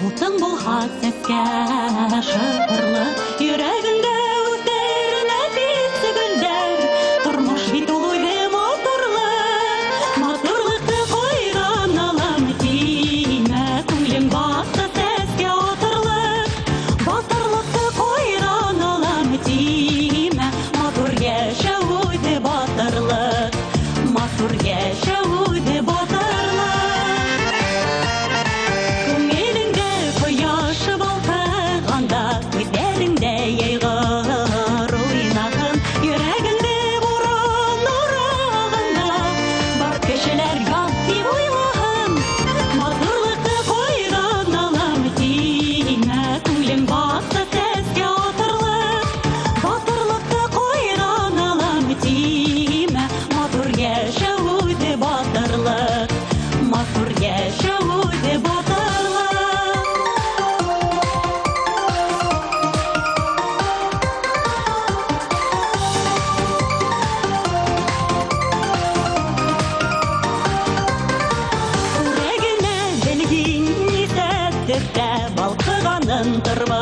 Утың булһа сәскә шырлы, йөрәгендә үтер нәфис гөлдәр. Тормыш бит ул үзе матурлык, матурлыкты койган алам тимә. Күңлең басты сәскә атырлык, батырлыкты койган алам тимә. Матур яшәү үзе батырлык, матур яшәү үзе батырлык. Күзләреңдә яйгыр уйнаган, йөрәгеңдә буран ураганда, бар кешеләр ят дип уйлаган. Матурлыкты койган алам тимә, күңлең басты сәскә атырлык, батырлыкты койган алам тимә. Матур яшәү үзе батырлык, матур яшәү үзе батырлык. Балкыганын тырма